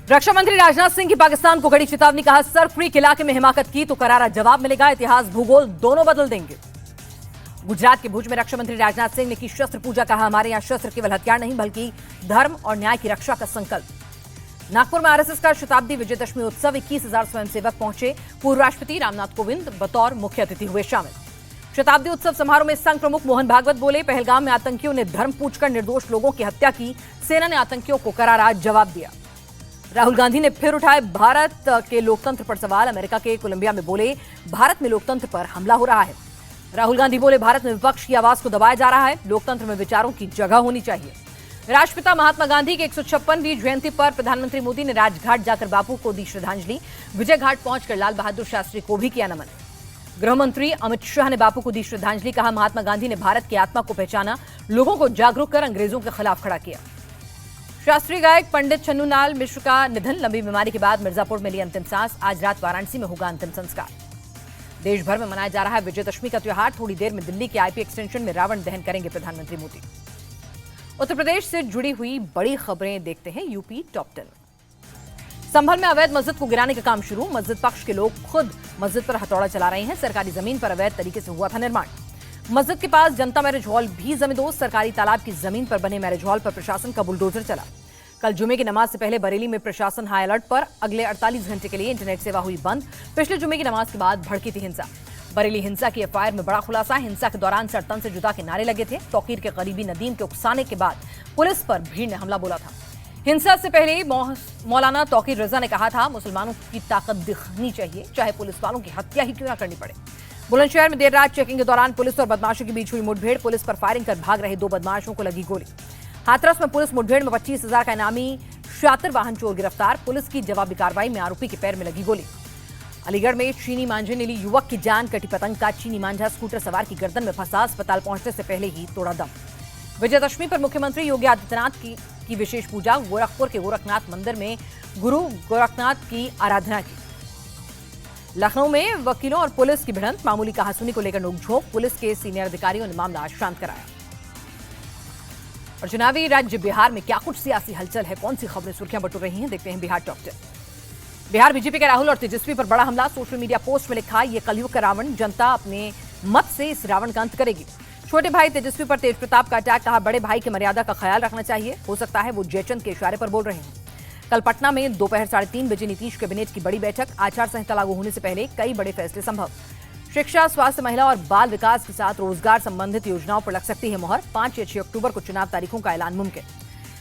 रक्षा मंत्री राजनाथ सिंह की पाकिस्तान को कड़ी चेतावनी, कहा सर्फ क्रीक इलाके में हिमाकत की तो करारा जवाब मिलेगा, इतिहास भूगोल दोनों बदल देंगे। गुजरात के भुज में रक्षा मंत्री राजनाथ सिंह ने की शस्त्र पूजा, कहा हमारे यहां शस्त्र केवल हथियार नहीं बल्कि धर्म और न्याय की रक्षा का संकल्प। नागपुर में आरएसएस का शताब्दी विजयदशमी उत्सव, 21,000 स्वयंसेवक पहुंचे, पूर्व राष्ट्रपति रामनाथ कोविंद बतौर मुख्य अतिथि हुए शामिल। शताब्दी उत्सव समारोह में संघ प्रमुख मोहन भागवत बोले, पहलगाम में आतंकियों ने धर्म पूछकर निर्दोष लोगों की हत्या की, सेना ने आतंकियों को करारा जवाब दिया। राहुल गांधी ने फिर उठाए भारत के लोकतंत्र पर सवाल, अमेरिका के कोलंबिया में बोले भारत में लोकतंत्र पर हमला हो रहा है। राहुल गांधी बोले भारत में विपक्ष की आवाज को दबाया जा रहा है, लोकतंत्र में विचारों की जगह होनी चाहिए। राष्ट्रपिता महात्मा गांधी की 156वीं जयंती पर प्रधानमंत्री मोदी ने राजघाट जाकर बापू को दी श्रद्धांजलि, विजय घाट पहुंचकर लाल बहादुर शास्त्री को भी किया नमन। गृह मंत्री अमित शाह ने बापू को दी श्रद्धांजलि, कहा महात्मा गांधी ने भारत की आत्मा को पहचाना, लोगों को जागरूक कर अंग्रेजों के खिलाफ खड़ा किया। शास्त्रीय गायक पंडित छन्नूलाल मिश्र का निधन, लंबी बीमारी के बाद मिर्जापुर में ली अंतिम सांस, आज रात वाराणसी में होगा अंतिम संस्कार। देश भर में मनाया जा रहा है विजयदशमी का त्योहार, थोड़ी देर में दिल्ली के आईपी एक्सटेंशन में रावण दहन करेंगे प्रधानमंत्री मोदी। उत्तर प्रदेश से जुड़ी हुई बड़ी खबरें देखते हैं यूपी टॉप 10। संभल में अवैध मस्जिद को गिराने का काम शुरू, मस्जिद पक्ष के लोग खुद मस्जिद पर हथौड़ा चला रहे हैं, सरकारी जमीन पर अवैध तरीके से हुआ था निर्माण। मस्जिद के पास जनता मैरिज हॉल भी जमींदोज, सरकारी तालाब की जमीन पर बने मैरिज हॉल पर प्रशासन का बुलडोजर चला। कल जुमे की नमाज से पहले बरेली में प्रशासन हाई अलर्ट पर, अगले 48 घंटे के लिए इंटरनेट सेवा हुई बंद। पिछले जुमे की नमाज के बाद भड़की थी हिंसा, बरेली हिंसा की एफआईआर में बड़ा खुलासा, हिंसा के दौरान सर तन से जुदा के नारे लगे थे, तौकीर के करीबी नदीम के उकसाने के बाद पुलिस पर भीड़ ने हमला बोला था। हिंसा से पहले मौलाना तौकीर रजा ने कहा था मुसलमानों की ताकत दिखनी चाहिए, चाहे पुलिस वालों की हत्या ही क्यों न करनी पड़े। बुलंदशहर में देर रात चेकिंग के दौरान पुलिस और बदमाशों के बीच हुई मुठभेड़, पुलिस पर फायरिंग कर भाग रहे 2 बदमाशों को लगी गोली। हाथरस में पुलिस मुठभेड़ में 25,000 का इनामी शातिर वाहन चोर गिरफ्तार, पुलिस की जवाबी कार्रवाई में आरोपी के पैर में लगी गोली। अलीगढ़ में चीनी मांझे ने ली युवक की जान, कटी पतंग का चीनी मांझा स्कूटर सवार की गर्दन में फंसा, अस्पताल पहुंचने से पहले ही तोड़ा दम। विजयदशमी पर मुख्यमंत्री योगी आदित्यनाथ की विशेष पूजा, गोरखपुर के गोरखनाथ मंदिर में गुरु गोरखनाथ की आराधना की। लखनऊ में वकीलों और पुलिस की भिड़ंत, मामूली कहासुनी को लेकर नोकझोंक, पुलिस के सीनियर अधिकारियों ने मामला शांत कराया। और चुनावी राज्य बिहार में क्या कुछ सियासी हलचल है, कौन सी खबरें सुर्खियां बटोर रही हैं, देखते हैं बिहार टॉप 10। बिहार बीजेपी के राहुल और तेजस्वी पर बड़ा हमला, सोशल मीडिया पोस्ट में लिखा ये कलयुग का रावण, जनता अपने मत से इस रावण का अंत करेगी। छोटे भाई तेजस्वी पर तेज प्रताप का अटैक, कहा बड़े भाई की मर्यादा का ख्याल रखना चाहिए, हो सकता है वो जयचंद के इशारे पर बोल रहे हैं। कल पटना में दोपहर 3:30 बजे नीतीश कैबिनेट की बड़ी बैठक, आचार संहिता लागू होने से पहले कई बड़े फैसले संभव। शिक्षा, स्वास्थ्य, महिला और बाल विकास के साथ रोजगार संबंधित योजनाओं पर लग सकती है मोहर, 5 या 6 अक्टूबर को चुनाव तारीखों का ऐलान मुमकिन।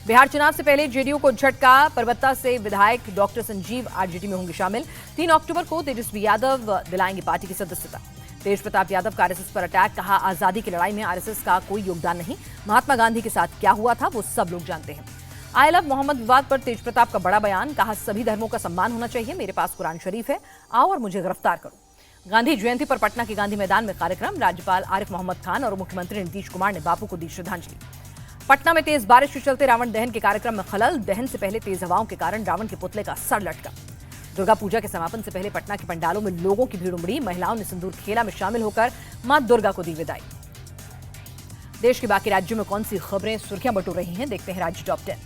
बिहार चुनाव से पहले जेडीयू को झटका, परबत्ता से विधायक डॉक्टर संजीव आरजेडी में होंगे शामिल, 3 अक्टूबर को तेजस्वी यादव दिलाएंगे पार्टी की सदस्यता। तेज प्रताप यादव का आरएसएस पर अटैक, कहा आजादी की लड़ाई में आरएसएस का कोई योगदान नहीं, महात्मा गांधी के साथ क्या हुआ था वो सब लोग जानते हैं। आई लव मोहम्मद विवाद पर तेज प्रताप का बड़ा बयान, कहा सभी धर्मों का सम्मान होना चाहिए, मेरे पास कुरान शरीफ है, आओ और मुझे गिरफ्तार करो। गांधी जयंती पर पटना के गांधी मैदान में कार्यक्रम, राज्यपाल आरिफ मोहम्मद खान और मुख्यमंत्री नीतीश कुमार ने बापू को दी श्रद्धांजलि। पटना में तेज बारिश के चलते रावण दहन के कार्यक्रम में खलल, दहन से पहले तेज हवाओं के कारण रावण के पुतले का सर लटका। दुर्गा पूजा के समापन से पहले पटना के पंडालों में लोगों की भीड़ उमड़ी, महिलाओं ने सिंदूर खेला में शामिल होकर मां दुर्गा को दी विदाई। देश के बाकी राज्यों में कौन सी खबरें सुर्खियां बटोर रही हैं, देखते हैं राज्य टॉप 10।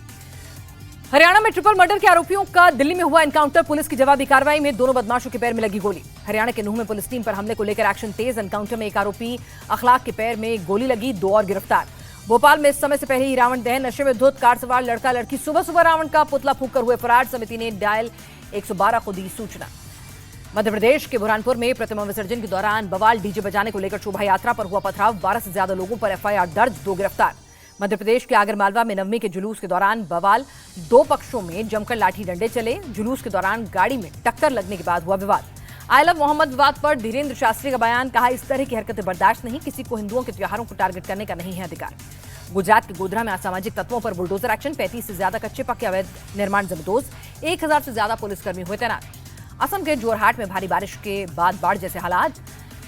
हरियाणा में ट्रिपल मर्डर के आरोपियों का दिल्ली में हुआ एनकाउंटर, पुलिस की जवाबी कार्रवाई में दोनों बदमाशों के पैर में लगी गोली। हरियाणा के नूंह में पुलिस टीम पर हमले को लेकर एक्शन तेज, एनकाउंटर में एक आरोपी अखलाक के पैर में गोली लगी, 2 और गिरफ्तार। भोपाल में इस समय से पहले ही रावण दहन, नशे में धुत कार सवार लड़का लड़की सुबह सुबह रावण का पुतला फूंककर हुए फरार, समिति ने डायल 112 को दी सूचना। मध्य प्रदेश के बुरहानपुर में प्रतिमा विसर्जन के दौरान बवाल, डीजे बजाने को लेकर शोभा यात्रा पर हुआ पथराव, 12 से ज्यादा लोगों पर एफआईआर दर्ज, 2 गिरफ्तार। मध्य प्रदेश के आगरमालवा में नवमी के जुलूस के दौरान बवाल, 2 पक्षों में जमकर लाठी डंडे चले, जुलूस के दौरान गाड़ी में टक्कर लगने के बाद हुआ विवाद। आई लव मोहम्मद विवाद पर धीरेन्द्र शास्त्री का बयान, कहा इस तरह की हरकतें बर्दाश्त नहीं, किसी को हिंदुओं के त्योहारों को टारगेट करने का नहीं है अधिकार। गुजरात के गोधरा में असामाजिक तत्वों पर बुलडोजर एक्शन, 35 से ज्यादा कच्चे पक्के अवैध निर्माण जमींदोज, 1000 से ज्यादा पुलिसकर्मी हुए तैनात। असम के जोरहाट में भारी बारिश के बाद बाढ़ जैसे हालात,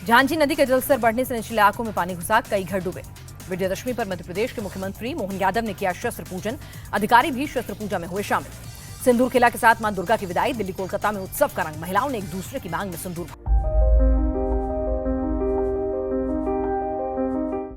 झांझी नदी का जलस्तर बढ़ने से निचले इलाकों में पानी घुसा, कई घर डूबे। विजयदशमी पर मध्य प्रदेश के मुख्यमंत्री मोहन यादव ने किया शस्त्र पूजन, अधिकारी भी शस्त्र पूजा में हुए शामिल। सिंदूर खेला के साथ मां दुर्गा की विदाई, दिल्ली कोलकाता में उत्सव का रंग, महिलाओं ने एक दूसरे की मांग में सिंदूर